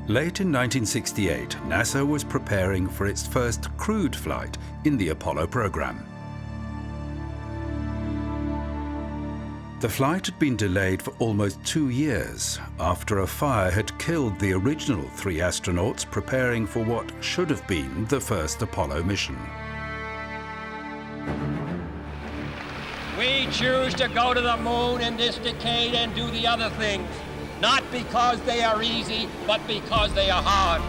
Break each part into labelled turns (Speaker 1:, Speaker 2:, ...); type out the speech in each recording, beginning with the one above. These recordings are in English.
Speaker 1: Late in 1968, NASA was preparing for its first crewed flight in the Apollo program. The flight had been delayed for almost 2 years after a fire had killed the original 3 astronauts preparing for what should have been the first Apollo mission.
Speaker 2: We choose to go to the moon in this decade and do the other things, not because they are easy, but because they are hard.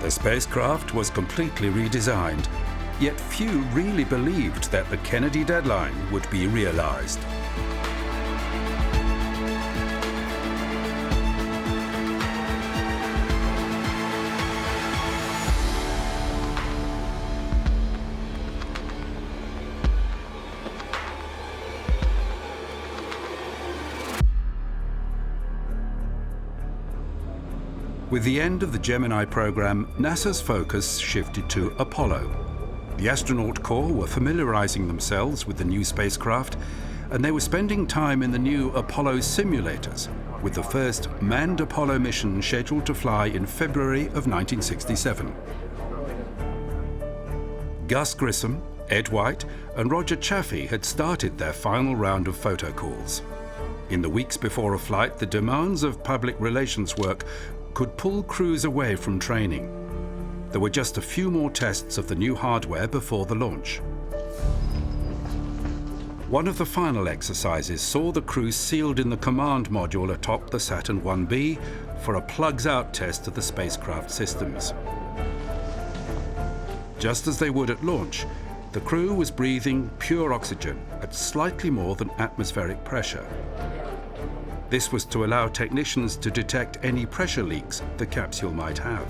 Speaker 1: The spacecraft was completely redesigned, yet few really believed that the Kennedy deadline would be realized. With the end of the Gemini program, NASA's focus shifted to Apollo. The astronaut corps were familiarizing themselves with the new spacecraft, and they were spending time in the new Apollo simulators, with the first manned Apollo mission scheduled to fly in February of 1967. Gus Grissom, Ed White, and Roger Chaffee had started their final round of photo calls. In the weeks before a flight, the demands of public relations work could pull crews away from training. There were just a few more tests of the new hardware before the launch. One of the final exercises saw the crew sealed in the command module atop the Saturn V for a plugs-out test of the spacecraft systems. Just as they would at launch, the crew was breathing pure oxygen at slightly more than atmospheric pressure. This was to allow technicians to detect any pressure leaks the capsule might have.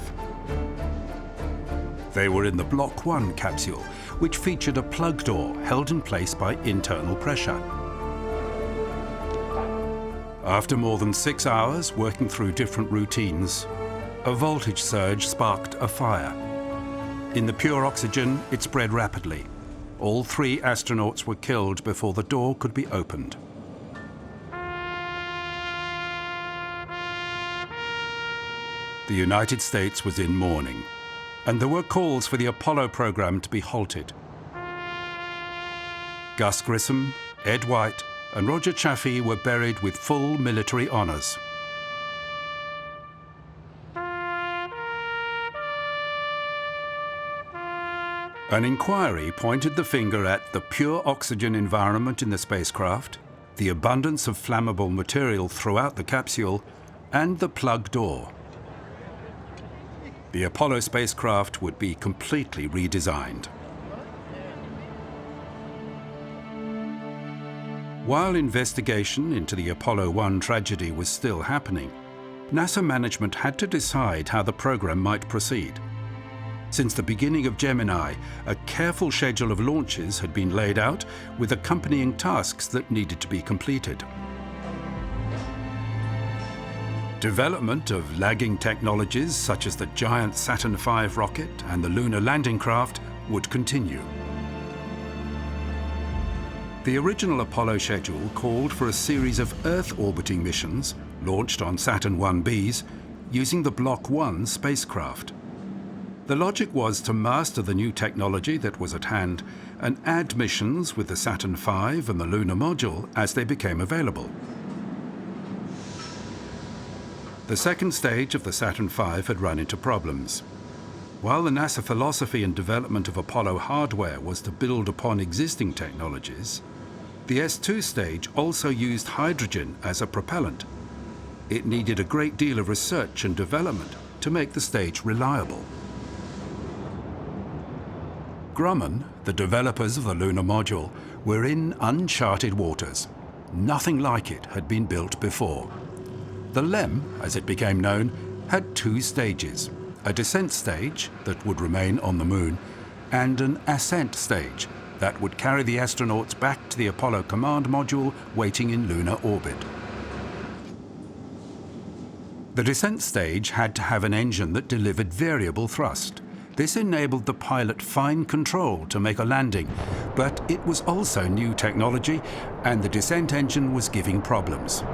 Speaker 1: They were in the Block 1 capsule, which featured a plug door held in place by internal pressure. After more than 6 hours working through different routines, a voltage surge sparked a fire. In the pure oxygen, it spread rapidly. All 3 astronauts were killed before the door could be opened. The United States was in mourning, and there were calls for the Apollo program to be halted. Gus Grissom, Ed White, and Roger Chaffee were buried with full military honors. An inquiry pointed the finger at the pure oxygen environment in the spacecraft, the abundance of flammable material throughout the capsule, and the plug door. The Apollo spacecraft would be completely redesigned. While investigation into the Apollo 1 tragedy was still happening, NASA management had to decide how the program might proceed. Since the beginning of Gemini, a careful schedule of launches had been laid out with accompanying tasks that needed to be completed. Development of lagging technologies such as the giant Saturn V rocket and the lunar landing craft would continue. The original Apollo schedule called for a series of Earth-orbiting missions launched on Saturn Bs using the Block 1 spacecraft. The logic was to master the new technology that was at hand and add missions with the Saturn V and the lunar module as they became available. The second stage of the Saturn V had run into problems. While the NASA philosophy and development of Apollo hardware was to build upon existing technologies, the S2 stage also used hydrogen as a propellant. It needed a great deal of research and development to make the stage reliable. Grumman, the developers of the lunar module, were in uncharted waters. Nothing like it had been built before. The LEM, as it became known, had 2 stages, a descent stage that would remain on the moon, and an ascent stage that would carry the astronauts back to the Apollo command module waiting in lunar orbit. The descent stage had to have an engine that delivered variable thrust. This enabled the pilot fine control to make a landing, but it was also new technology, and the descent engine was giving problems.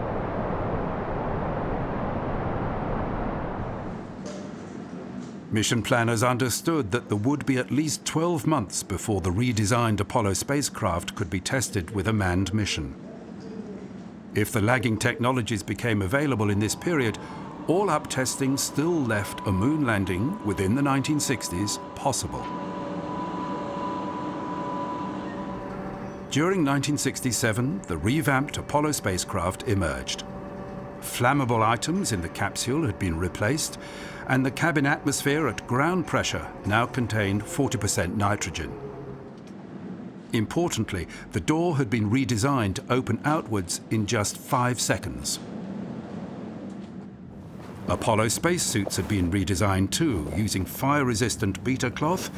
Speaker 1: Mission planners understood that there would be at least 12 months before the redesigned Apollo spacecraft could be tested with a manned mission. If the lagging technologies became available in this period, all-up testing still left a moon landing within the 1960s possible. During 1967, the revamped Apollo spacecraft emerged. Flammable items in the capsule had been replaced, and the cabin atmosphere at ground pressure now contained 40% nitrogen. Importantly, the door had been redesigned to open outwards in just 5 seconds. Apollo spacesuits had been redesigned too, using fire-resistant beta cloth,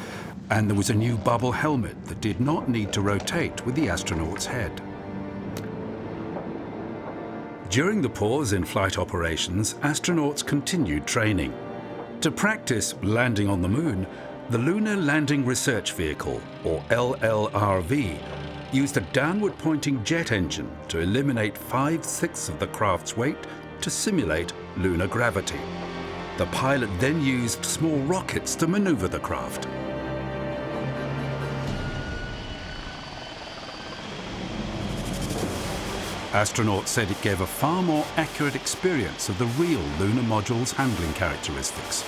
Speaker 1: and there was a new bubble helmet that did not need to rotate with the astronaut's head. During the pause in flight operations, astronauts continued training. To practice landing on the moon, the Lunar Landing Research Vehicle, or LLRV, used a downward-pointing jet engine to eliminate 5/6 of the craft's weight to simulate lunar gravity. The pilot then used small rockets to maneuver the craft. Astronauts said it gave a far more accurate experience of the real lunar module's handling characteristics.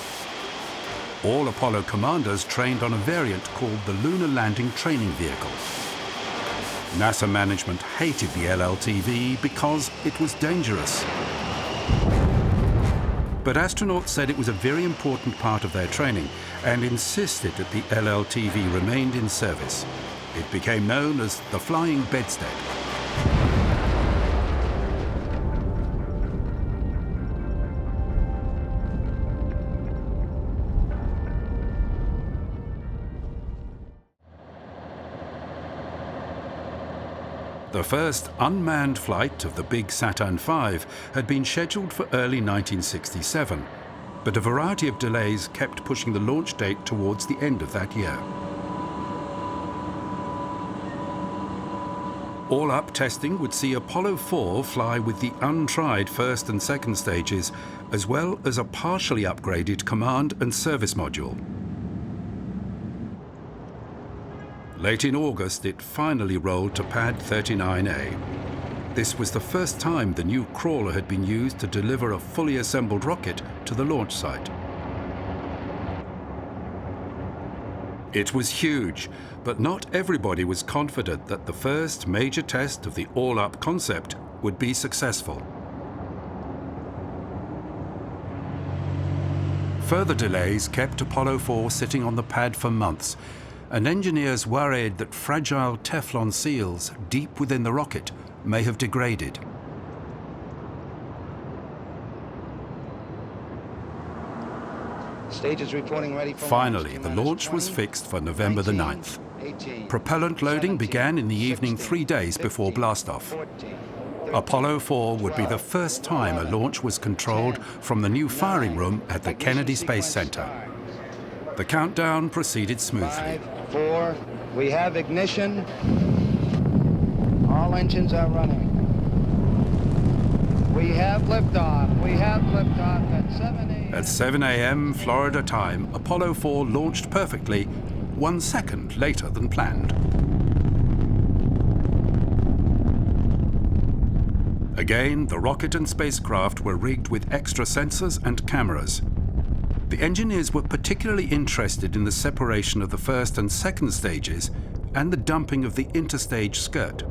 Speaker 1: All Apollo commanders trained on a variant called the Lunar Landing Training Vehicle. NASA management hated the LLTV because it was dangerous. But astronauts said it was a very important part of their training and insisted that the LLTV remained in service. It became known as the Flying Bedstead. The first unmanned flight of the big Saturn V had been scheduled for early 1967, but a variety of delays kept pushing the launch date towards the end of that year. All-up testing would see Apollo 4 fly with the untried first and second stages, as well as a partially upgraded command and service module. Late in August, it finally rolled to Pad 39A. This was the first time the new crawler had been used to deliver a fully assembled rocket to the launch site. It was huge, but not everybody was confident that the first major test of the all-up concept would be successful. Further delays kept Apollo 4 sitting on the pad for months, and engineers worried that fragile Teflon seals deep within the rocket may have degraded.
Speaker 3: Stages reporting ready for
Speaker 1: Finally, the launch was fixed for November the 9th. Propellant loading began in the evening 3 days before blastoff. Apollo 4 would be the first time a launch was controlled from the new firing room at the Kennedy Space Center. The countdown proceeded smoothly.
Speaker 3: 5, 4, we have ignition. All engines are running. We have liftoff. We have liftoff at 7 a.m.
Speaker 1: At 7 a.m. Florida time, Apollo 4 launched perfectly, 1 second later than planned. Again, the rocket and spacecraft were rigged with extra sensors and cameras. The engineers were particularly interested in the separation of the first and second stages and the dumping of the interstage skirt.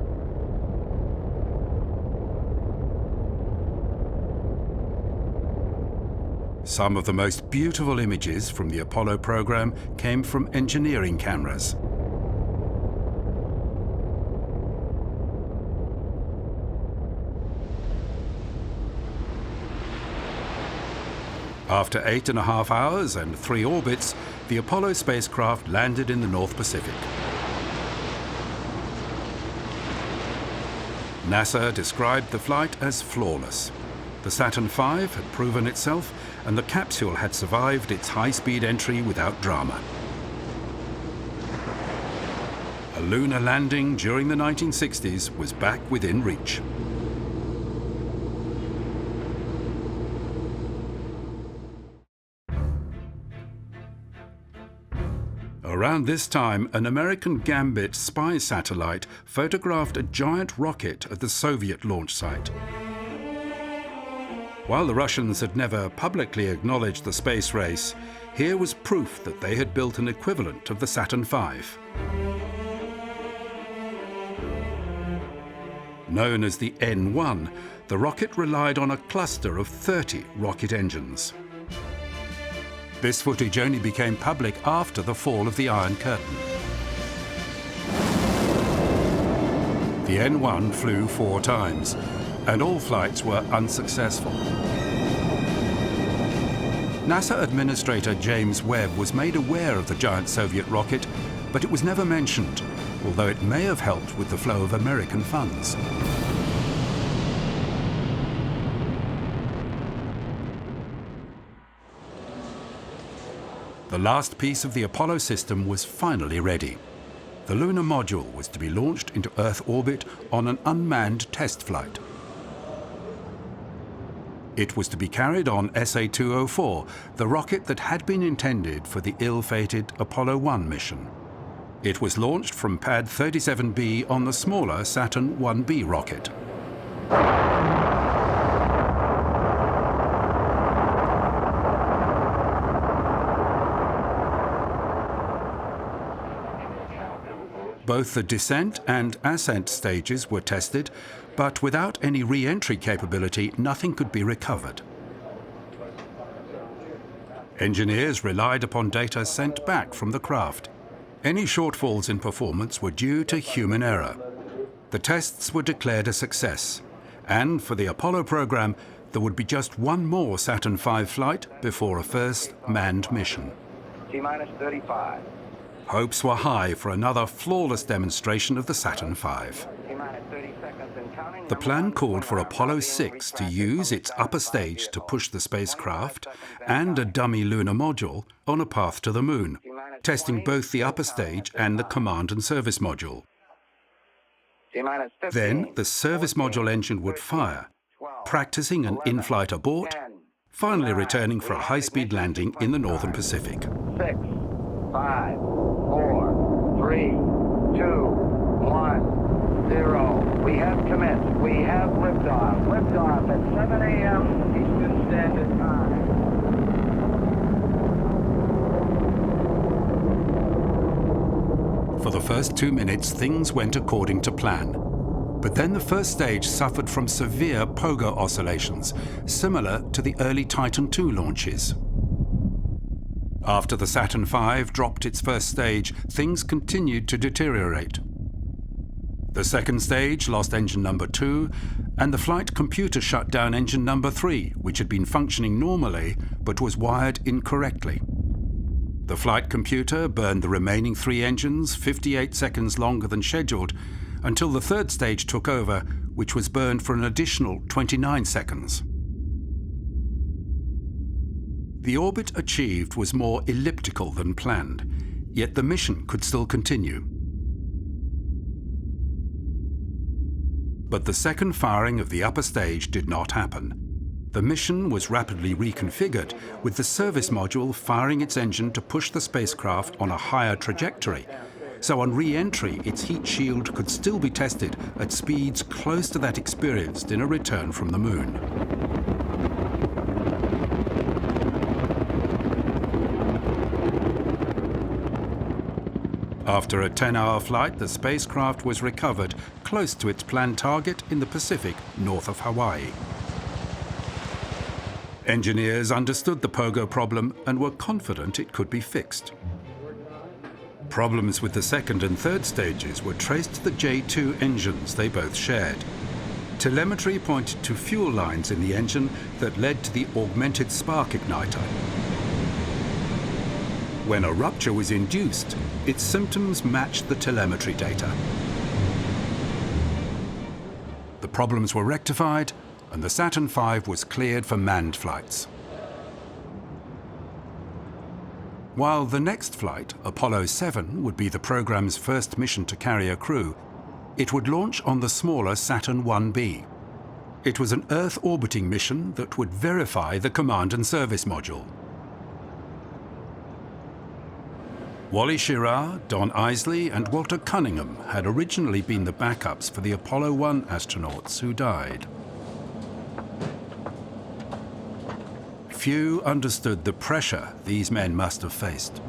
Speaker 1: Some of the most beautiful images from the Apollo program came from engineering cameras. After 8.5 hours and 3 orbits, the Apollo spacecraft landed in the North Pacific. NASA described the flight as flawless. The Saturn V had proven itself, and the capsule had survived its high-speed entry without drama. A lunar landing during the 1960s was back within reach. Around this time, an American Gambit spy satellite photographed a giant rocket at the Soviet launch site. While the Russians had never publicly acknowledged the space race, here was proof that they had built an equivalent of the Saturn V. Known as the N1, the rocket relied on a cluster of 30 rocket engines. This footage only became public after the fall of the Iron Curtain. The N1 flew 4 times, and all flights were unsuccessful. NASA Administrator James Webb was made aware of the giant Soviet rocket, but it was never mentioned, although it may have helped with the flow of American funds. The last piece of the Apollo system was finally ready. The lunar module was to be launched into Earth orbit on an unmanned test flight. It was to be carried on SA-204, the rocket that had been intended for the ill-fated Apollo 1 mission. It was launched from pad 37B on the smaller Saturn 1B rocket. Both the descent and ascent stages were tested, but without any re-entry capability, nothing could be recovered. Engineers relied upon data sent back from the craft. Any shortfalls in performance were due to human error. The tests were declared a success, and for the Apollo program, there would be just one more Saturn V flight before a first manned mission.
Speaker 3: T-minus 35.
Speaker 1: Hopes were high for another flawless demonstration of the Saturn V.
Speaker 3: T-minus 30 seconds and counting.
Speaker 1: The plan called for Apollo 6 to use its upper stage to push the spacecraft and a dummy lunar module on a path to the moon, testing both the upper stage and the command and service module.
Speaker 3: T-minus 15.
Speaker 1: Then the service module engine would fire, practicing an in-flight abort, finally returning for a high-speed landing in the Northern Pacific.
Speaker 3: 6, 5, 4, 3, 2, 1, 0. We have commenced. We have liftoff. Liftoff at 7 a.m. Eastern Standard Time.
Speaker 1: For the first 2 minutes, things went according to plan. But then the first stage suffered from severe pogo oscillations, similar to the early Titan II launches. After the Saturn V dropped its first stage, things continued to deteriorate. The second stage lost engine number 2, and the flight computer shut down engine number 3, which had been functioning normally but was wired incorrectly. The flight computer burned the remaining 3 engines 58 seconds longer than scheduled, until the third stage took over, which was burned for an additional 29 seconds. The orbit achieved was more elliptical than planned, yet the mission could still continue. But the second firing of the upper stage did not happen. The mission was rapidly reconfigured, with the service module firing its engine to push the spacecraft on a higher trajectory. So on re-entry, its heat shield could still be tested at speeds close to that experienced in a return from the moon. After a 10-hour flight, the spacecraft was recovered close to its planned target in the Pacific north of Hawaii. Engineers understood the pogo problem and were confident it could be fixed. Problems with the second and third stages were traced to the J2 engines they both shared. Telemetry pointed to fuel lines in the engine that led to the augmented spark igniter. When a rupture was induced, its symptoms matched the telemetry data. The problems were rectified, and the Saturn V was cleared for manned flights. While the next flight, Apollo 7, would be the program's first mission to carry a crew, it would launch on the smaller Saturn 1B. It was an Earth orbiting mission that would verify the command and service module. Wally Schirra, Don Isley and Walter Cunningham had originally been the backups for the Apollo 1 astronauts who died. Few understood the pressure these men must have faced.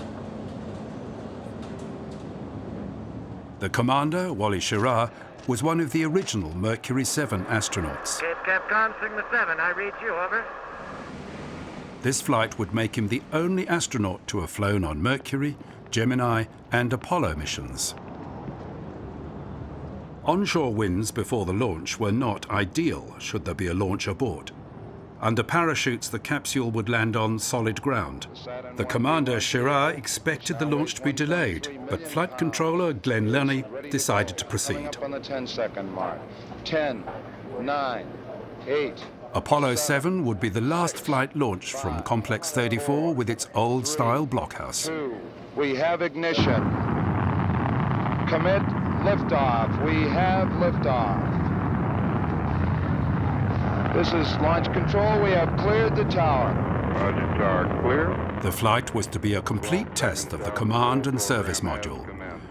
Speaker 1: The commander, Wally Schirra, was one of the original Mercury 7 astronauts.
Speaker 3: Capcom, Sigma 7, I read you, over.
Speaker 1: This flight would make him the only astronaut to have flown on Mercury, Gemini and Apollo missions. Onshore winds before the launch were not ideal should there be a launch abort. Under parachutes, the capsule would land on solid ground. The commander, Schirra, expected the launch to be delayed, but flight controller Glenn Lenny decided to proceed.
Speaker 4: On the 10-second mark. 10, 9, 8.
Speaker 1: Apollo 7 would be the last flight launched from Complex 34 with its old-style blockhouse.
Speaker 4: 2. We have ignition. Commit liftoff. We have liftoff. This is launch control. We have cleared the tower.
Speaker 5: Roger, tower clear.
Speaker 1: The flight was to be a complete test of the command and service module.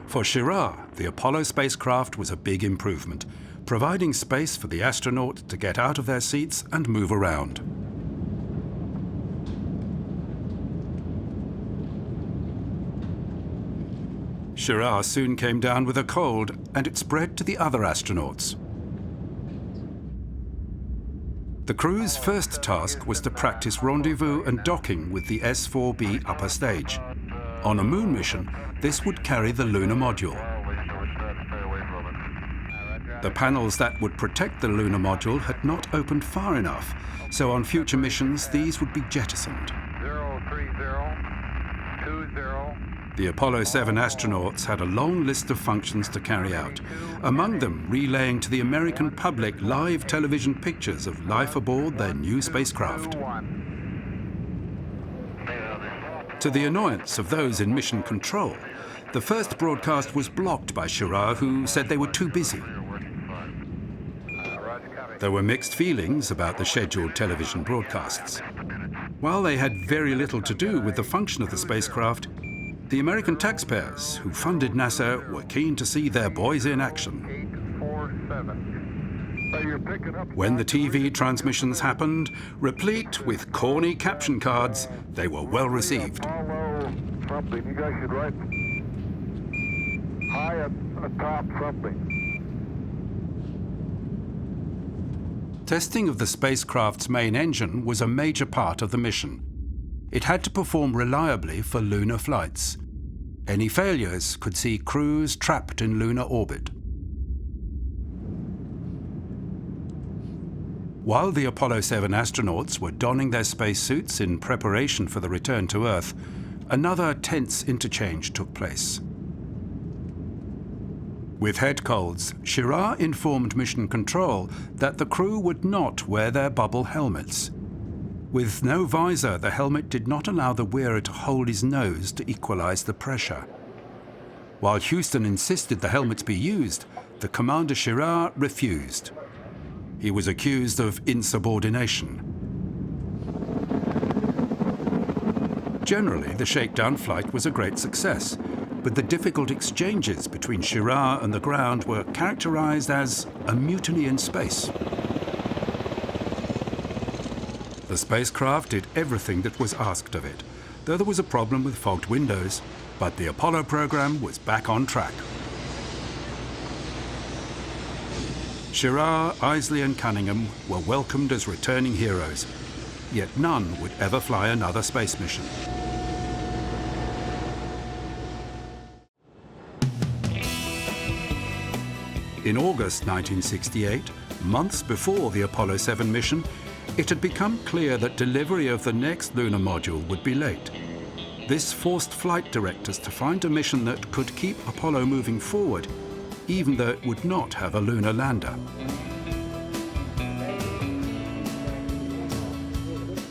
Speaker 1: For Schirra, the Apollo spacecraft was a big improvement, providing space for the astronauts to get out of their seats and move around. Schirra soon came down with a cold, and it spread to the other astronauts. The crew's first task was to practice rendezvous and docking with the S-4B upper stage. On a moon mission, this would carry the lunar module. The panels that would protect the lunar module had not opened far enough, so on future missions these would be jettisoned.
Speaker 5: 03020.
Speaker 1: The Apollo 7 astronauts had a long list of functions to carry out, among them relaying to the American public live television pictures of life aboard their new spacecraft. To the annoyance of those in mission control, the first broadcast was blocked by Schirra, who said they were too busy. There were mixed feelings about the scheduled television broadcasts. While they had very little to do with the function of the spacecraft, the American taxpayers who funded NASA were keen to see their boys in action.
Speaker 5: 847.
Speaker 1: When the TV transmissions happened, replete with corny caption cards, they were well received.
Speaker 5: Apollo something. You guys should write high atop something.
Speaker 1: Testing of the spacecraft's main engine was a major part of the mission. It had to perform reliably for lunar flights. Any failures could see crews trapped in lunar orbit. While the Apollo 7 astronauts were donning their spacesuits in preparation for the return to Earth, another tense interchange took place. With head colds, Schirra informed Mission Control that the crew would not wear their bubble helmets. With no visor, the helmet did not allow the wearer to hold his nose to equalize the pressure. While Houston insisted the helmets be used, the commander Schirra refused. He was accused of insubordination. Generally, the shakedown flight was a great success, but the difficult exchanges between Schirra and the ground were characterized as a mutiny in space. The spacecraft did everything that was asked of it, though there was a problem with fogged windows, but the Apollo program was back on track. Schirra, Isley and Cunningham were welcomed as returning heroes, yet none would ever fly another space mission. In August 1968, months before the Apollo 7 mission, it had become clear that delivery of the next lunar module would be late. This forced flight directors to find a mission that could keep Apollo moving forward, even though it would not have a lunar lander.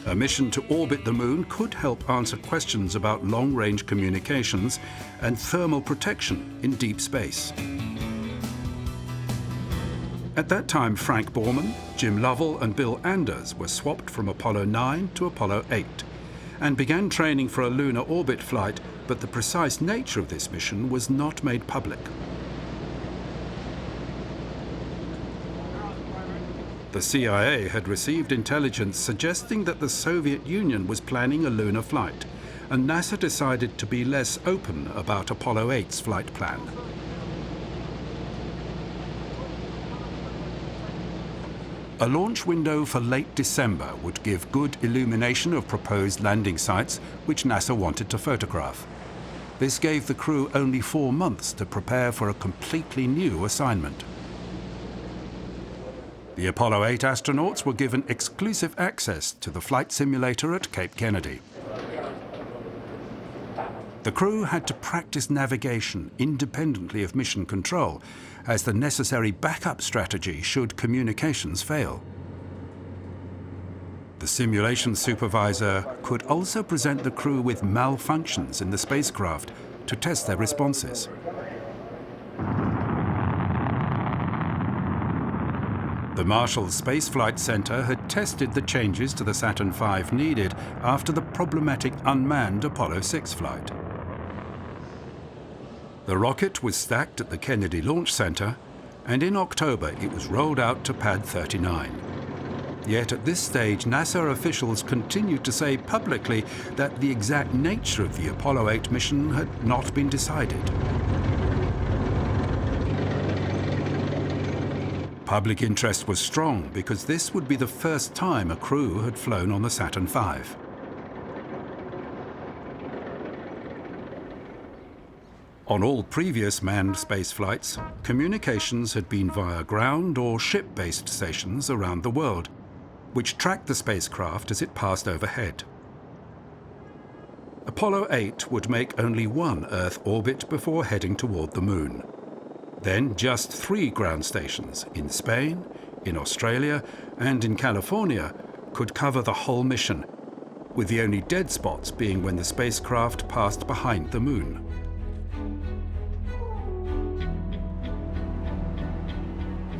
Speaker 1: A mission to orbit the moon could help answer questions about long-range communications and thermal protection in deep space. At that time, Frank Borman, Jim Lovell and Bill Anders were swapped from Apollo 9 to Apollo 8, and began training for a lunar orbit flight, but the precise nature of this mission was not made public. The CIA had received intelligence suggesting that the Soviet Union was planning a lunar flight, and NASA decided to be less open about Apollo 8's flight plan. A launch window for late December would give good illumination of proposed landing sites which NASA wanted to photograph. This gave the crew only 4 months to prepare for a completely new assignment. The Apollo 8 astronauts were given exclusive access to the flight simulator at Cape Kennedy. The crew had to practice navigation independently of mission control as the necessary backup strategy should communications fail. The simulation supervisor could also present the crew with malfunctions in the spacecraft to test their responses. The Marshall Space Flight Center had tested the changes to the Saturn V needed after the problematic unmanned Apollo 6 flight. The rocket was stacked at the Kennedy Launch Center, and in October it was rolled out to Pad 39. Yet at this stage, NASA officials continued to say publicly that the exact nature of the Apollo 8 mission had not been decided. Public interest was strong because this would be the first time a crew had flown on the Saturn V. On all previous manned space flights, communications had been via ground or ship-based stations around the world, which tracked the spacecraft as it passed overhead. Apollo 8 would make only one Earth orbit before heading toward the Moon. Then just 3 ground stations in Spain, in Australia, and in California could cover the whole mission, with the only dead spots being when the spacecraft passed behind the Moon.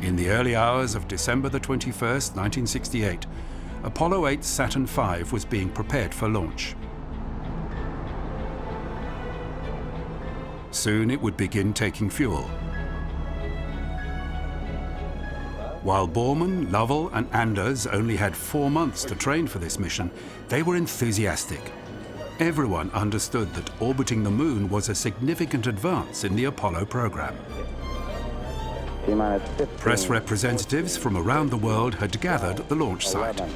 Speaker 1: In the early hours of December the 21st, 1968, Apollo 8's Saturn V was being prepared for launch. Soon it would begin taking fuel. While Borman, Lovell and Anders only had 4 months to train for this mission, they were enthusiastic. Everyone understood that orbiting the Moon was a significant advance in the Apollo program. Press representatives from around the world had gathered at the launch site.
Speaker 3: 11,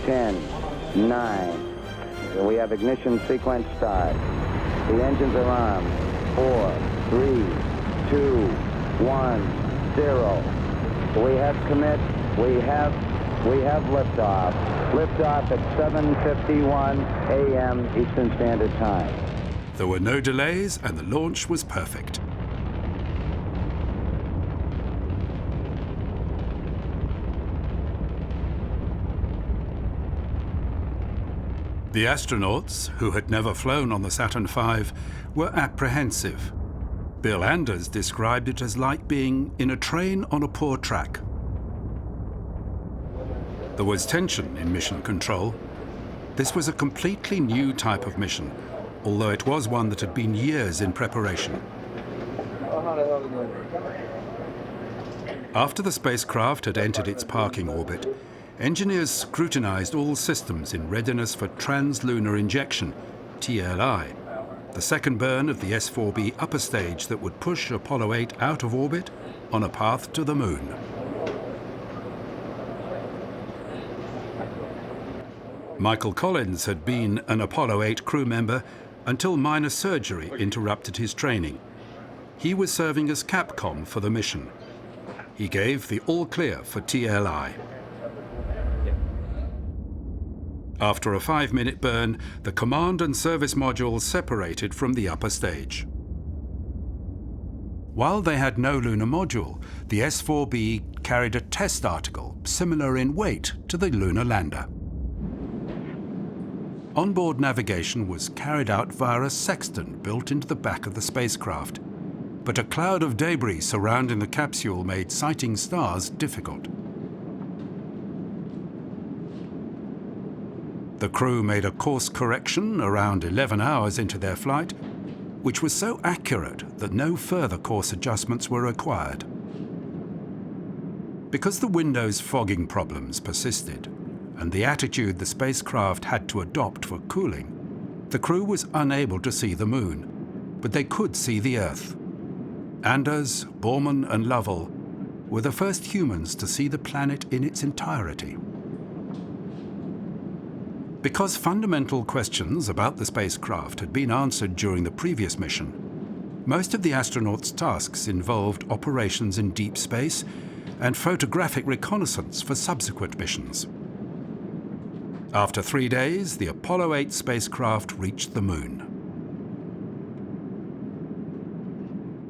Speaker 3: 10, 9. We have ignition sequence start. The engines are armed. 4, 3, 2, 1, 0. We have commit. We have liftoff. Liftoff at 7:51 a.m. Eastern Standard Time.
Speaker 1: There were no delays and the launch was perfect. The astronauts, who had never flown on the Saturn V, were apprehensive. Bill Anders described it as like being in a train on a poor track. There was tension in mission control. This was a completely new type of mission, although it was one that had been years in preparation. After the spacecraft had entered its parking orbit, engineers scrutinized all systems in readiness for trans-lunar injection, TLI, the second burn of the S4B upper stage that would push Apollo 8 out of orbit on a path to the Moon. Michael Collins had been an Apollo 8 crew member until minor surgery interrupted his training. He was serving as Capcom for the mission. He gave the all-clear for TLI. After a 5-minute burn, the command and service modules separated from the upper stage. While they had no lunar module, the S4B carried a test article similar in weight to the lunar lander. Onboard navigation was carried out via a sextant built into the back of the spacecraft, but a cloud of debris surrounding the capsule made sighting stars difficult. The crew made a course correction around 11 hours into their flight, which was so accurate that no further course adjustments were required. Because the window's fogging problems persisted, and the attitude the spacecraft had to adopt for cooling, the crew was unable to see the moon, but they could see the Earth. Anders, Borman and Lovell were the first humans to see the planet in its entirety. Because fundamental questions about the spacecraft had been answered during the previous mission, most of the astronauts' tasks involved operations in deep space and photographic reconnaissance for subsequent missions. After 3 days, the Apollo 8 spacecraft reached the moon.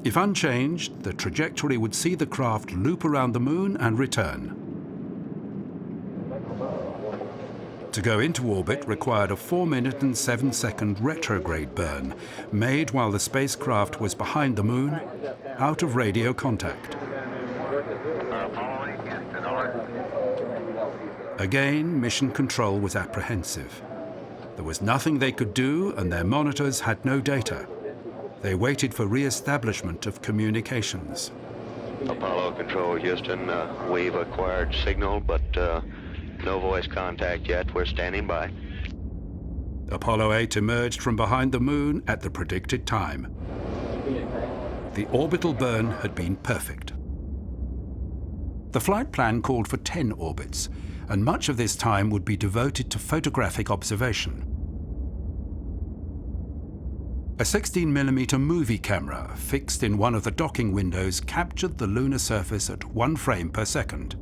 Speaker 1: If unchanged, the trajectory would see the craft loop around the moon and return. To go into orbit required a 4-minute and 7-second retrograde burn, made while the spacecraft was behind the moon, out of radio contact. Again, mission control was apprehensive. There was nothing they could do, and their monitors had no data. They waited for re-establishment of communications.
Speaker 6: Apollo Control, Houston, we've acquired signal, but no voice contact yet. We're standing by.
Speaker 1: Apollo 8 emerged from behind the moon at the predicted time. The orbital burn had been perfect. The flight plan called for 10 orbits, and much of this time would be devoted to photographic observation. A 16mm movie camera fixed in one of the docking windows captured the lunar surface at 1 frame per second.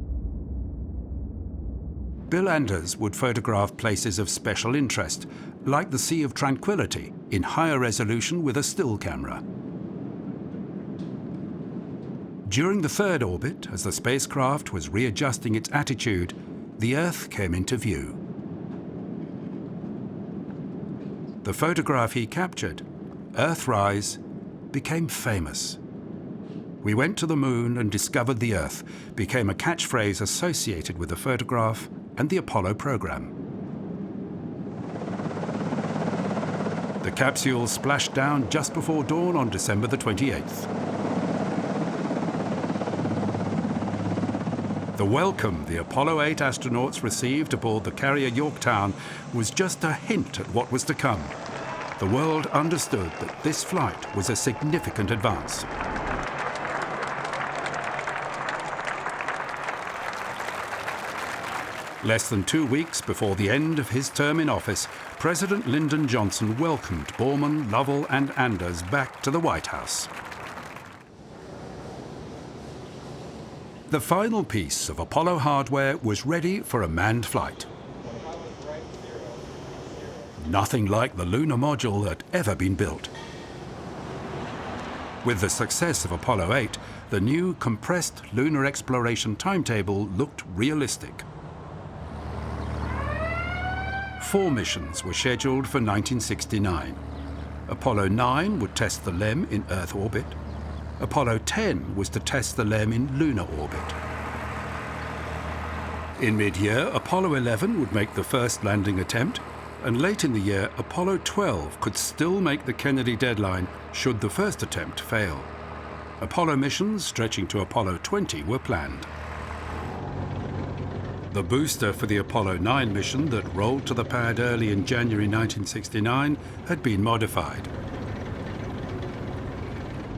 Speaker 1: Bill Anders would photograph places of special interest, like the Sea of Tranquility, in higher resolution with a still camera. During the 3rd orbit, as the spacecraft was readjusting its attitude, the Earth came into view. The photograph he captured, Earthrise, became famous. "We went to the moon and discovered the Earth" became a catchphrase associated with the photograph and the Apollo program. The capsule splashed down just before dawn on December the 28th. The welcome the Apollo 8 astronauts received aboard the carrier Yorktown was just a hint at what was to come. The world understood that this flight was a significant advance. Less than 2 weeks before the end of his term in office, President Lyndon Johnson welcomed Borman, Lovell and Anders back to the White House. The final piece of Apollo hardware was ready for a manned flight. Nothing like the lunar module had ever been built. With the success of Apollo 8, the new compressed lunar exploration timetable looked realistic. 4 missions were scheduled for 1969. Apollo 9 would test the LEM in Earth orbit. Apollo 10 was to test the LEM in lunar orbit. In mid-year, Apollo 11 would make the first landing attempt, and late in the year, Apollo 12 could still make the Kennedy deadline should the first attempt fail. Apollo missions stretching to Apollo 20 were planned. The booster for the Apollo 9 mission that rolled to the pad early in January 1969 had been modified.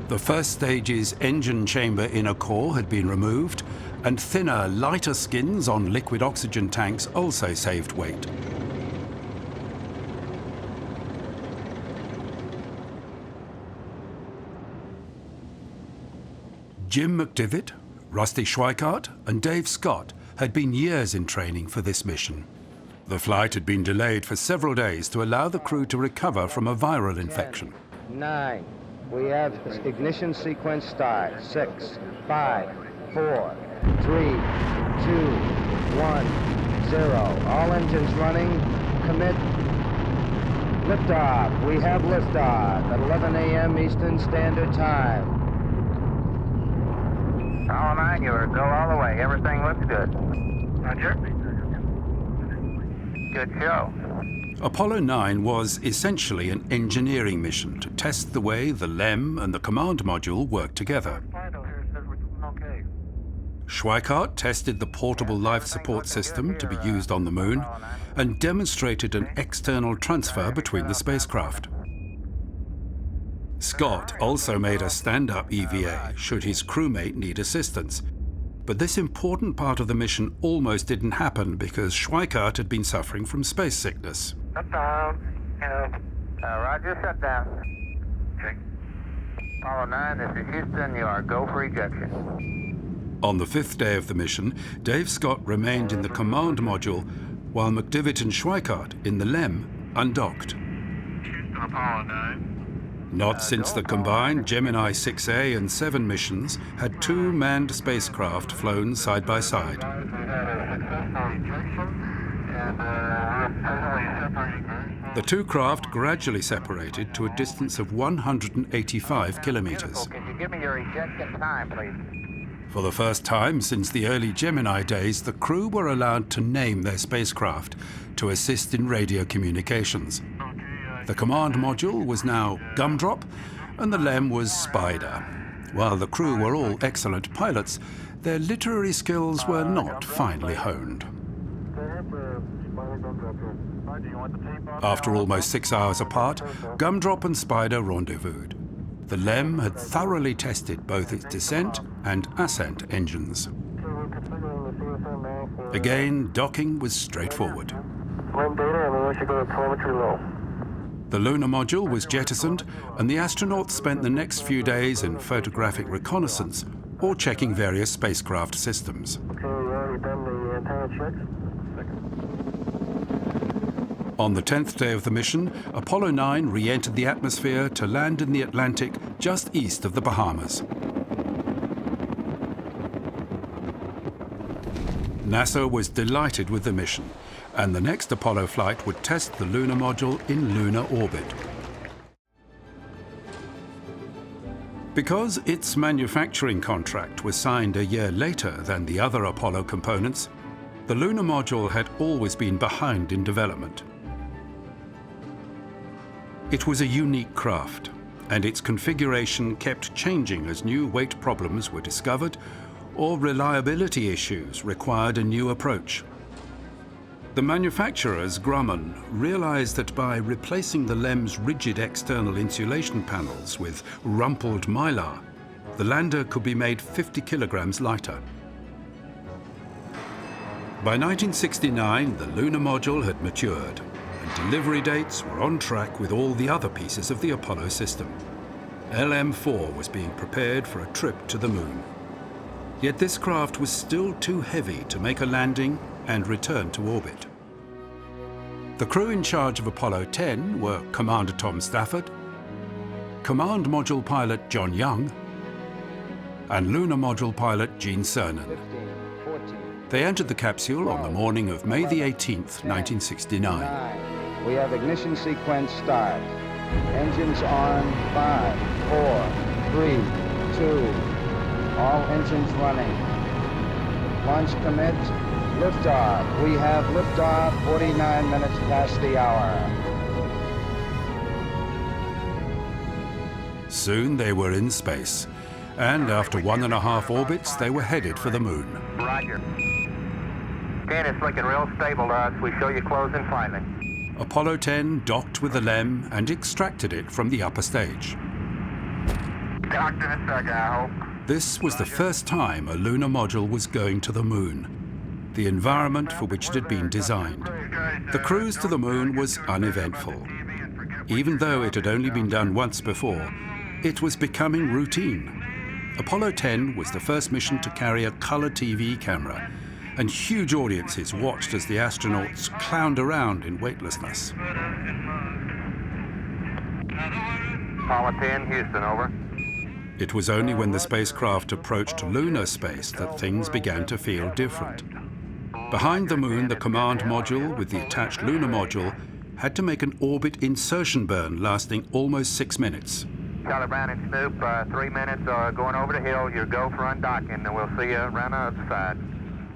Speaker 1: The first stage's engine chamber inner core had been removed, and thinner, lighter skins on liquid oxygen tanks also saved weight. Jim McDivitt, Rusty Schweikart and Dave Scott had been years in training for this mission. The flight had been delayed for several days to allow the crew to recover from a viral infection.
Speaker 3: 9. We have ignition sequence start. 6, 5, 4, 3, 2, 1, 0. All engines running. Commit. Liftoff. We have liftoff at 11 a.m. Eastern Standard Time.
Speaker 5: All 9, you are go all the way. Everything looks good. Roger. Good show.
Speaker 1: Apollo 9 was essentially an engineering mission to test the way the LEM and the command module worked together. Schweikart tested the portable life support system to be used on the moon and demonstrated an external transfer between the spacecraft. Scott also made a stand-up EVA should his crewmate need assistance. But this important part of the mission almost didn't happen because Schweikart had been suffering from space sickness.
Speaker 5: Roger, shut down. Okay. Apollo 9, this is Houston. You are go for ejection.
Speaker 1: On the 5th day of the mission, Dave Scott remained in the command module while McDivitt and Schweikart in the LEM undocked.
Speaker 5: Houston, Apollo 9.
Speaker 1: Not since the combined Gemini 6A and 7 missions had two manned spacecraft flown side by side. The two craft gradually separated to a distance of 185 kilometers.
Speaker 5: Can you give me your ejection time, please?
Speaker 1: For the first time since the early Gemini days, the crew were allowed to name their spacecraft to assist in radio communications. The command module was now Gumdrop, and the LEM was Spider. While the crew were all excellent pilots, their literary skills were not finely honed. After almost 6 hours apart, Gumdrop and Spider rendezvoused. The LEM had thoroughly tested both its descent and ascent engines. Again, docking was straightforward. The lunar module was jettisoned, and the astronauts spent the next few days in photographic reconnaissance or checking various spacecraft systems. On the 10th day of the mission, Apollo 9 re-entered the atmosphere to land in the Atlantic just east of the Bahamas. NASA was delighted with the mission, and the next Apollo flight would test the lunar module in lunar orbit. Because its manufacturing contract was signed a year later than the other Apollo components, the lunar module had always been behind in development. It was a unique craft, and its configuration kept changing as new weight problems were discovered or reliability issues required a new approach. The manufacturers, Grumman, realized that by replacing the LEM's rigid external insulation panels with rumpled mylar, the lander could be made 50 kilograms lighter. By 1969, the lunar module had matured, and delivery dates were on track with all the other pieces of the Apollo system. LM-4 was being prepared for a trip to the moon. Yet this craft was still too heavy to make a landing and return to orbit. The crew in charge of Apollo 10 were Commander Tom Stafford, Command Module Pilot John Young, and Lunar Module Pilot Gene Cernan. They entered the capsule on the morning of May the 18th, 1969.
Speaker 3: We have ignition sequence start. Engines on. 5, 4, 3, 2. All engines running. Launch commit. Liftoff. We have liftoff 49 minutes past the hour.
Speaker 1: Soon they were in space, and after 1.5 orbits, they were headed for the moon.
Speaker 5: Roger. Okay, it's looking real stable to us. We show you closing finally.
Speaker 1: Apollo 10 docked with the LEM and extracted it from the upper stage.
Speaker 5: Docked in a second, I hope.
Speaker 1: This was the first time a lunar module was going to the moon, the environment for which it had been designed. The cruise to the moon was uneventful. Even though it had only been done once before, it was becoming routine. Apollo 10 was the first mission to carry a color TV camera, and huge audiences watched as the astronauts clowned around in weightlessness.
Speaker 5: Apollo 10, Houston, over.
Speaker 1: It was only when the spacecraft approached lunar space that things began to feel different. Behind the moon, the command module with the attached lunar module had to make an orbit insertion burn lasting almost 6 minutes.
Speaker 5: Charlie Brown and Snoop, 3 minutes going over the hill. You're go for undocking, and we'll see you around the other side.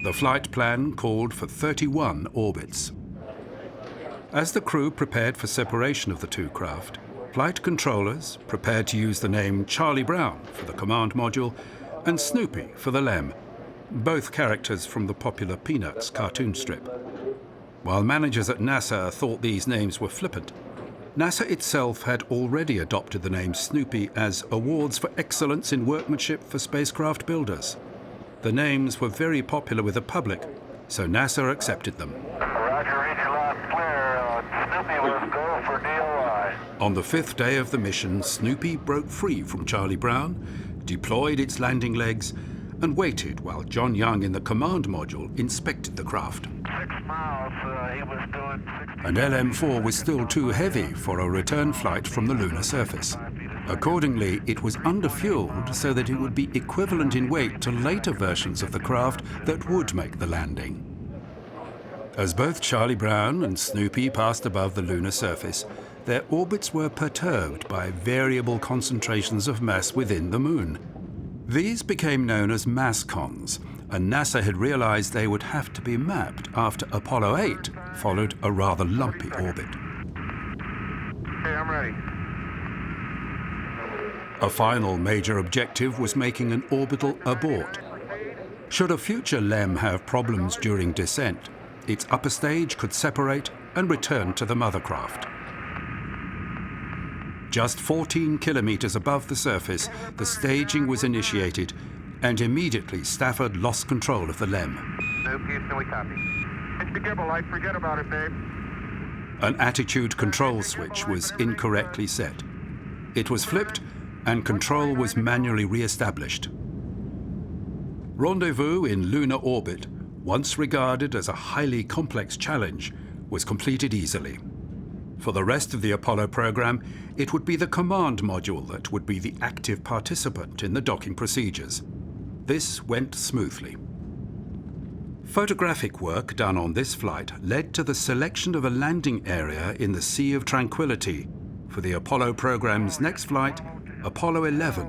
Speaker 1: The flight plan called for 31 orbits. As the crew prepared for separation of the two craft, flight controllers prepared to use the name Charlie Brown for the command module and Snoopy for the LEM, both characters from the popular Peanuts cartoon strip. While managers at NASA thought these names were flippant, NASA itself had already adopted the name Snoopy as awards for excellence in workmanship for spacecraft builders. The names were very popular with the public, so NASA accepted them.
Speaker 5: Roger, each lap clear. Snoopy was go for DOI.
Speaker 1: On the 5th day of the mission, Snoopy broke free from Charlie Brown, deployed its landing legs, and waited while John Young in the command module inspected the craft.
Speaker 5: 6 miles, he was doing 60.
Speaker 1: And LM-4 was still too heavy for a return flight from the lunar surface. Accordingly, it was underfueled so that it would be equivalent in weight to later versions of the craft that would make the landing. As both Charlie Brown and Snoopy passed above the lunar surface, their orbits were perturbed by variable concentrations of mass within the Moon. These became known as mass cons, and NASA had realized they would have to be mapped after Apollo 8 followed a rather lumpy orbit.
Speaker 5: Okay, I'm ready.
Speaker 1: A final major objective was making an orbital abort. Should a future LEM have problems during descent, its upper stage could separate and return to the mother craft. Just 14 kilometers above the surface, the staging was initiated, and immediately Stafford lost control of the LEM.
Speaker 5: Nope, Houston, we copy. Hit the gibble light, forget about it, babe.
Speaker 1: An attitude control switch was incorrectly set. It was flipped, and control was manually re-established. Rendezvous in lunar orbit, once regarded as a highly complex challenge, was completed easily. For the rest of the Apollo program, it would be the command module that would be the active participant in the docking procedures. This went smoothly. Photographic work done on this flight led to the selection of a landing area in the Sea of Tranquility for the Apollo program's next flight, Apollo 11,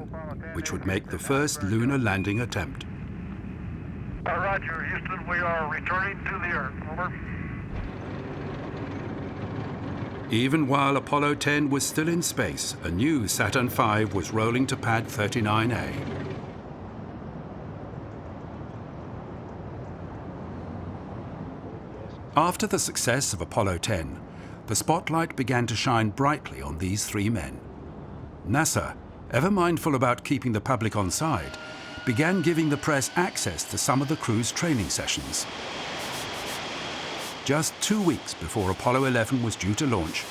Speaker 1: which would make the first lunar landing attempt.
Speaker 5: Roger, Houston, we are returning to the Earth. Over.
Speaker 1: Even while Apollo 10 was still in space, a new Saturn V was rolling to pad 39A. After the success of Apollo 10, the spotlight began to shine brightly on these three men. NASA, ever mindful about keeping the public on side, began giving the press access to some of the crew's training sessions. Just 2 weeks before Apollo 11 was due to launch,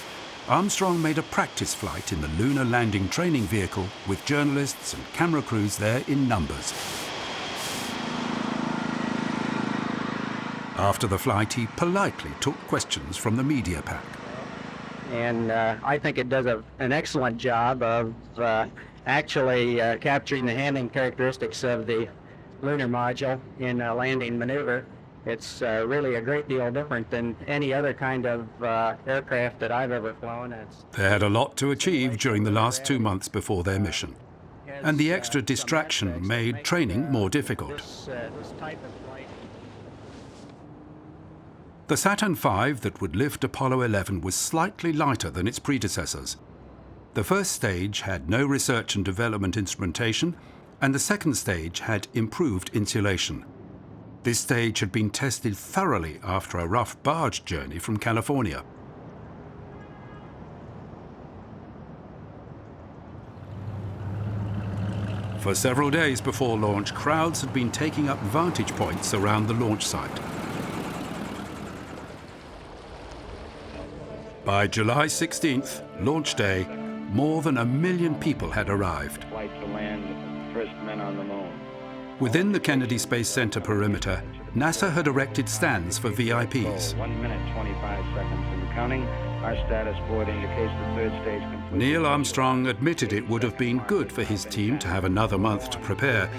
Speaker 1: Armstrong made a practice flight in the lunar landing training vehicle with journalists and camera crews there in numbers. After the flight, he politely took questions from the media pack.
Speaker 7: And I think it does an excellent job of actually capturing the handling characteristics of the lunar module in a landing maneuver. It's really a great deal different than any other kind of aircraft that I've ever flown.
Speaker 1: They had a lot to achieve during the last 2 months before their mission, and the extra distraction made training more difficult.
Speaker 7: This type of flight.
Speaker 1: The Saturn V that would lift Apollo 11 was slightly lighter than its predecessors. The first stage had no research and development instrumentation, and the second stage had improved insulation. This stage had been tested thoroughly after a rough barge journey from California. For several days before launch, crowds had been taking up vantage points around the launch site. By July 16th, launch day, more than 1 million people had arrived.
Speaker 3: Flight to land, first men on the moon.
Speaker 1: Within the Kennedy Space Center perimeter, NASA had erected stands for VIPs.
Speaker 3: 1 minute, 25 seconds and counting. Our status board indicates the third stage complete.
Speaker 1: Neil Armstrong admitted it would have been good for his team to have another month to prepare,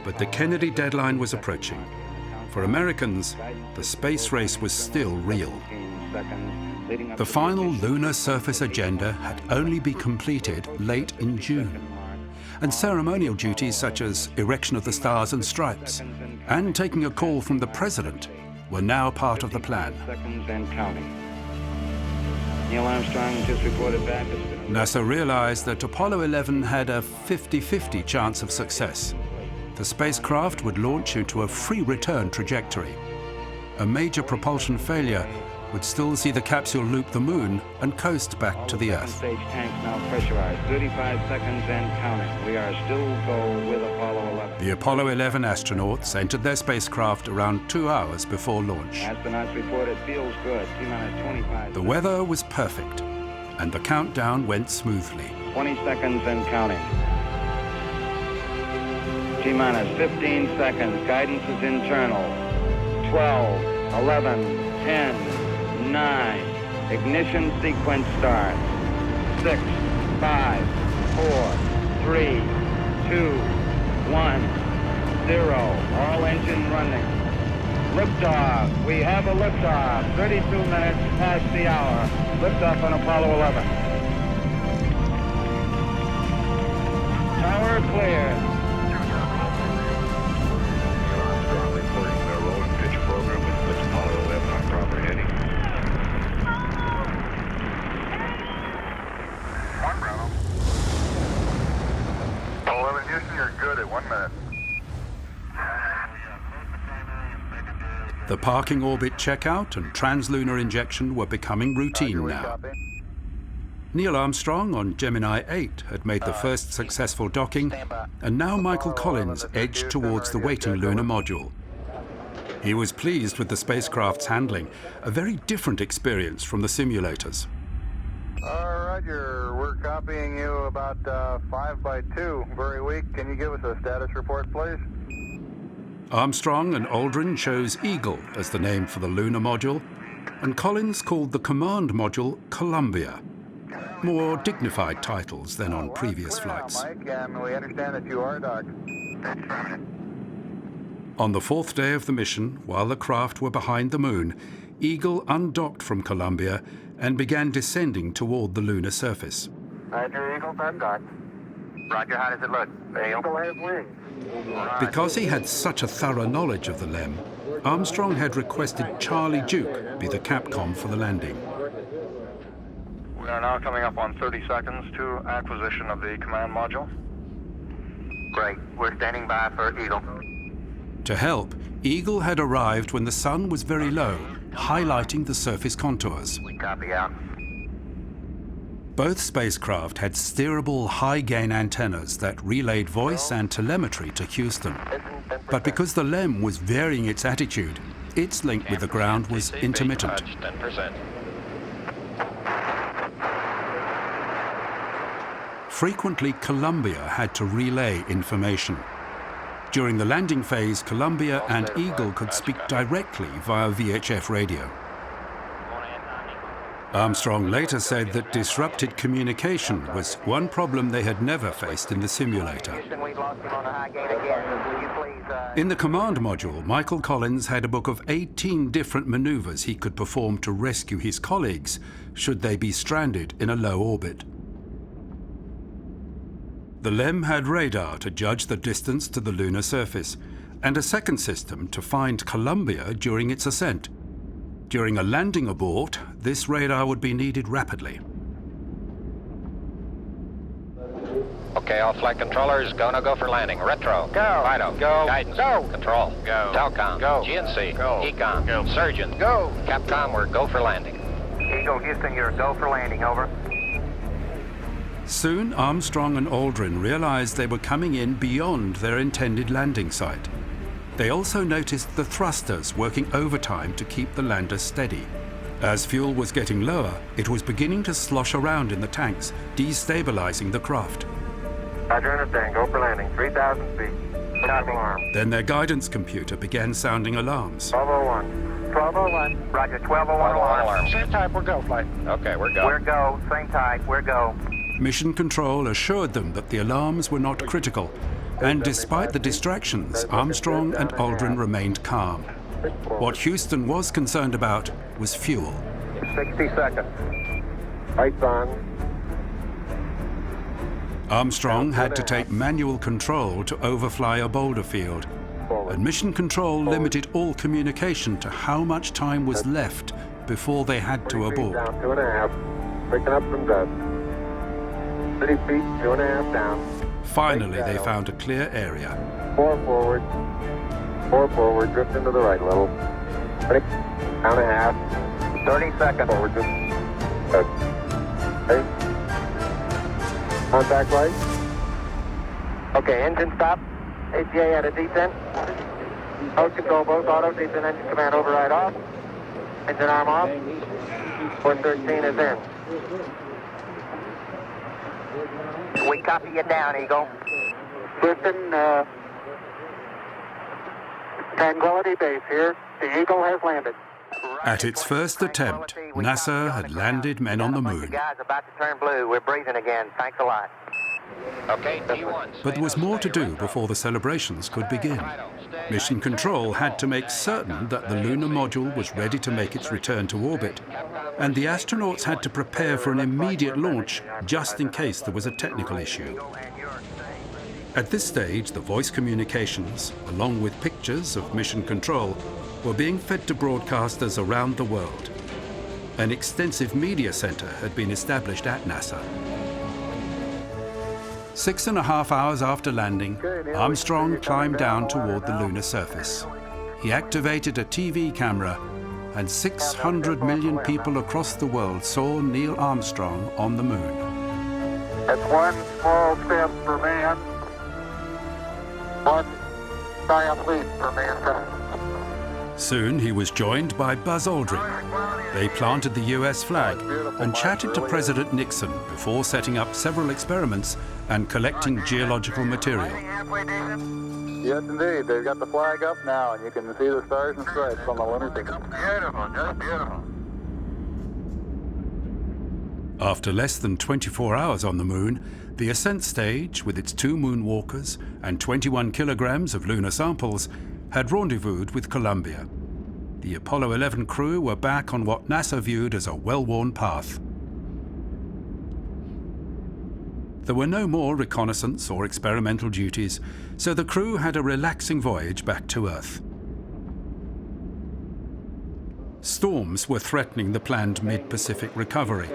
Speaker 1: but the Kennedy deadline was approaching. For Americans, the space race was still real. The final lunar surface agenda had only been completed late in June, and ceremonial duties such as erection of the Stars and Stripes and taking a call from the President were now part of the plan.
Speaker 3: Seconds and counting. Neil Armstrong just reported back.
Speaker 1: NASA realized that Apollo 11 had a 50-50 chance of success. The spacecraft would launch into a free return trajectory. A major propulsion failure would still see the capsule loop the moon and coast back to the Earth.
Speaker 3: Stage tanks now pressurized. 35 seconds and counting. We are still go with Apollo 11.
Speaker 1: The Apollo 11 astronauts entered their spacecraft around 2 hours before launch.
Speaker 3: Astronauts report it feels good. T-minus 25.
Speaker 1: The weather was perfect, and the countdown went smoothly.
Speaker 3: 20 seconds and counting. T-minus 15 seconds. Guidance is internal. 12, 11, 10, 9. Ignition sequence starts. 6, 5, 4, 3, 2, 1, 0. All engine running. Liftoff. We have a liftoff. 32 minutes past the hour. Liftoff on Apollo 11. Tower clear.
Speaker 4: Neil Armstrong reporting the roll and pitch program with Apollo 11 on proper heading.
Speaker 5: 1 Bravo. 11 Houston, you're good at 1 minute.
Speaker 1: The parking orbit checkout and translunar injection were becoming routine now. Neil Armstrong on Gemini 8 had made the first successful docking, and now Michael Collins edged towards the waiting lunar module. He was pleased with the spacecraft's handling, a very different experience from the simulators.
Speaker 5: Roger, we're copying you about 5 by 2, very weak. Can you give us a status report, please?
Speaker 1: Armstrong and Aldrin chose Eagle as the name for the lunar module, and Collins called the command module Columbia. More dignified titles than on previous flights.
Speaker 5: Mike, and we understand that you are docked.
Speaker 1: On the 4th day of the mission, while the craft were behind the moon, Eagle undocked from Columbia and began descending toward the lunar surface.
Speaker 5: Roger, Eagle, undocked. Roger, how does it look? Eagle has wings.
Speaker 1: Because he had such a thorough knowledge of the LEM, Armstrong had requested Charlie Duke be the Capcom for the landing.
Speaker 5: We are now coming up on 30 seconds to acquisition of the command module. Great. We're standing by for Eagle.
Speaker 1: To help, Eagle had arrived when the sun was very low, highlighting the surface contours.
Speaker 5: We copy out.
Speaker 1: Both spacecraft had steerable high-gain antennas that relayed voice and telemetry to Houston. But because the LEM was varying its attitude, its link with the ground was intermittent.
Speaker 2: 10%.
Speaker 1: Frequently, Columbia had to relay information. During the landing phase, Columbia and Eagle could speak directly via VHF radio. Armstrong later said that disrupted communication was one problem they had never faced in the simulator. In the command module, Michael Collins had a book of 18 different maneuvers he could perform to rescue his colleagues should they be stranded in a low orbit. The LEM had radar to judge the distance to the lunar surface, and a second system to find Columbia during its ascent. During a landing abort, this radar would be needed rapidly.
Speaker 2: Okay, all flight controllers, go for landing. Retro. Go. Fido. Go. Guidance. Go. Control. Go. Telcom. Go. GNC. Go. Econ. Go. Surgeon. Go. Capcom, we're go for landing.
Speaker 5: Eagle, Houston, you're go for landing, over.
Speaker 1: Soon, Armstrong and Aldrin realized they were coming in beyond their intended landing site. They also noticed the thrusters working overtime to keep the lander steady. As fuel was getting lower, it was beginning to slosh around in the tanks, destabilizing the craft.
Speaker 5: Roger, understand. Go for landing. 3,000 feet. Copy.
Speaker 1: Then their guidance computer began sounding alarms.
Speaker 5: 1201. 1201. Roger, 1201 alarm.
Speaker 2: Same type, we're go flight. Okay, we're go.
Speaker 5: We're go. Same type, we're go.
Speaker 1: Mission Control assured them that the alarms were not critical, and despite the distractions, Armstrong and Aldrin remained calm. What Houston was concerned about was fuel.
Speaker 5: 60 seconds. Lights on.
Speaker 1: Armstrong had to take manual control to overfly a boulder field, and Mission Control limited all communication to how much time was left before they had to abort.
Speaker 5: Down 2.5. Picking up some dust. 30 feet, 2.5 down.
Speaker 1: Finally, they found a clear area.
Speaker 5: 4 forward. 4 forward. Drift into the right a little. Ready? Down 1/2. 30 seconds. Forward. Just. Okay. Contact light. Okay, engine stop. ATA at a descent. Mode control both auto, descent engine command override off. Engine arm off. 413 is in. We copy you down, Eagle. Houston, Tranquility Base here. The Eagle has landed.
Speaker 1: At its first attempt, NASA had landed men on the moon.
Speaker 2: Guys, about to turn blue. We're breathing again. Thanks a lot. Okay, T1.
Speaker 1: But there was more to do before the celebrations could begin. Mission Control had to make certain that the lunar module was ready to make its return to orbit, and the astronauts had to prepare for an immediate launch just in case there was a technical issue. At this stage, the voice communications, along with pictures of Mission Control, were being fed to broadcasters around the world. An extensive media center had been established at NASA. 6.5 hours after landing, Armstrong climbed down toward the lunar surface. He activated a TV camera, and 600 million people across the world saw Neil Armstrong on the moon.
Speaker 5: That's one small step for man, one giant leap for mankind.
Speaker 1: Soon he was joined by Buzz Aldrin. They planted the US flag and chatted to President Nixon before setting up several experiments and collecting geological material.
Speaker 5: Yes, indeed. They've got the flag up now, and you can see the stars and stripes on the lunar surface. Beautiful, just beautiful.
Speaker 1: After less than 24 hours on the moon, the ascent stage, with its 2 moonwalkers and 21 kilograms of lunar samples, had rendezvoused with Columbia. The Apollo 11 crew were back on what NASA viewed as a well-worn path. There were no more reconnaissance or experimental duties, so the crew had a relaxing voyage back to Earth. Storms were threatening the planned mid-Pacific recovery,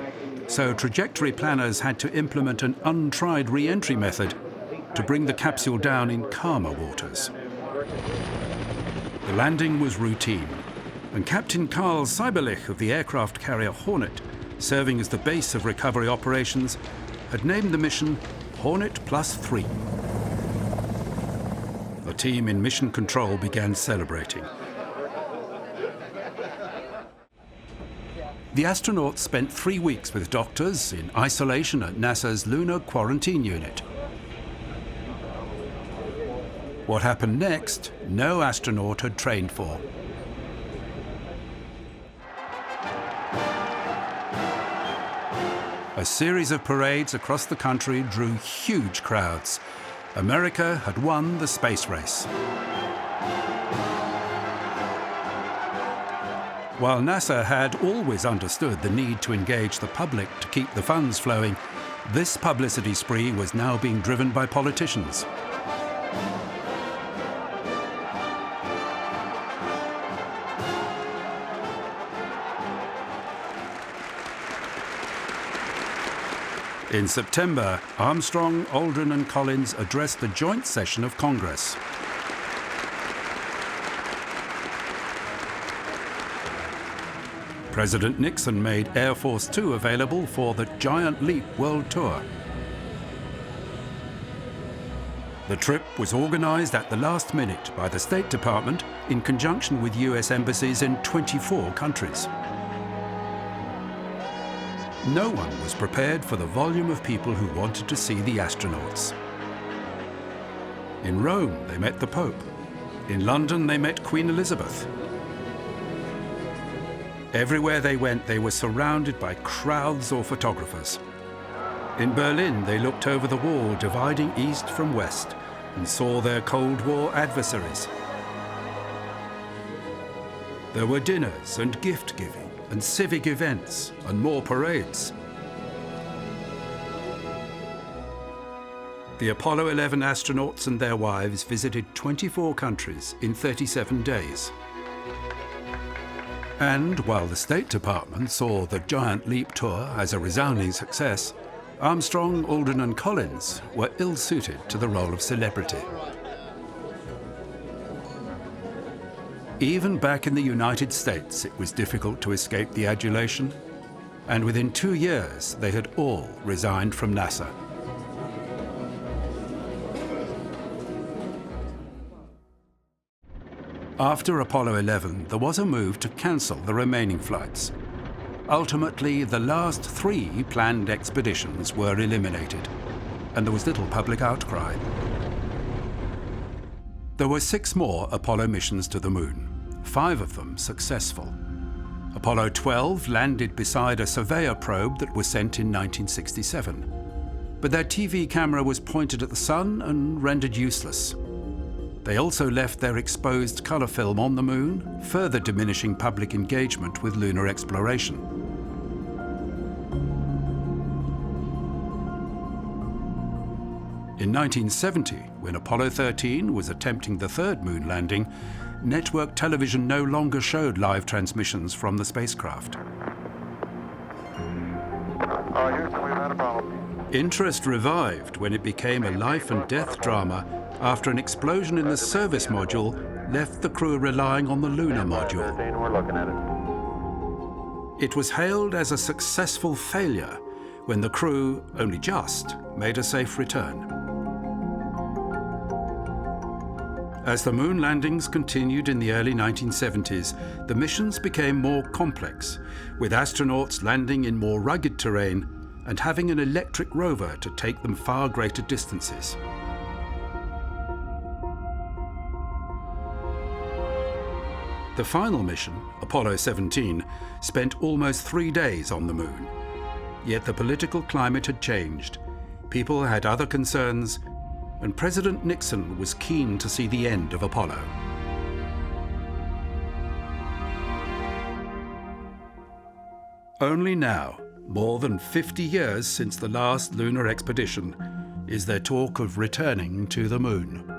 Speaker 1: so trajectory planners had to implement an untried re-entry method to bring the capsule down in calmer waters. The landing was routine, and Captain Karl Seiberlich of the aircraft carrier Hornet, serving as the base of recovery operations, had named the mission Hornet Plus 3. The team in Mission Control began celebrating. The astronauts spent 3 weeks with doctors in isolation at NASA's Lunar Quarantine Unit. What happened next, no astronaut had trained for. A series of parades across the country drew huge crowds. America had won the space race. While NASA had always understood the need to engage the public to keep the funds flowing, this publicity spree was now being driven by politicians. In September, Armstrong, Aldrin and Collins addressed a joint session of Congress. President Nixon made Air Force Two available for the Giant Leap World Tour. The trip was organized at the last minute by the State Department in conjunction with US embassies in 24 countries. No one was prepared for the volume of people who wanted to see the astronauts. In Rome, they met the Pope. In London, they met Queen Elizabeth. Everywhere they went, they were surrounded by crowds or photographers. In Berlin, they looked over the wall dividing East from West and saw their Cold War adversaries. There were dinners and gift-giving and civic events and more parades. The Apollo 11 astronauts and their wives visited 24 countries in 37 days. And while the State Department saw the Giant Leap tour as a resounding success, Armstrong, Aldrin and Collins were ill-suited to the role of celebrity. Even back in the United States, it was difficult to escape the adulation, and within 2 years, they had all resigned from NASA. After Apollo 11, there was a move to cancel the remaining flights. Ultimately, the last 3 planned expeditions were eliminated, and there was little public outcry. There were 6 more Apollo missions to the Moon, 5 of them successful. Apollo 12 landed beside a surveyor probe that was sent in 1967. But their TV camera was pointed at the Sun and rendered useless. They also left their exposed color film on the Moon, further diminishing public engagement with lunar exploration. In 1970, when Apollo 13 was attempting the 3rd moon landing, network television no longer showed live transmissions from the spacecraft.
Speaker 5: Houston, we've had a problem.
Speaker 1: Interest revived when it became a life and death drama after an explosion in the service module left the crew relying on the lunar module.
Speaker 5: We're looking at it.
Speaker 1: It was hailed as a successful failure when the crew, only just, made a safe return. As the moon landings continued in the early 1970s, the missions became more complex, with astronauts landing in more rugged terrain and having an electric rover to take them far greater distances. The final mission, Apollo 17, spent almost 3 days on the moon. Yet the political climate had changed. People had other concerns, and President Nixon was keen to see the end of Apollo. Only now, more than 50 years since the last lunar expedition, is there talk of returning to the Moon.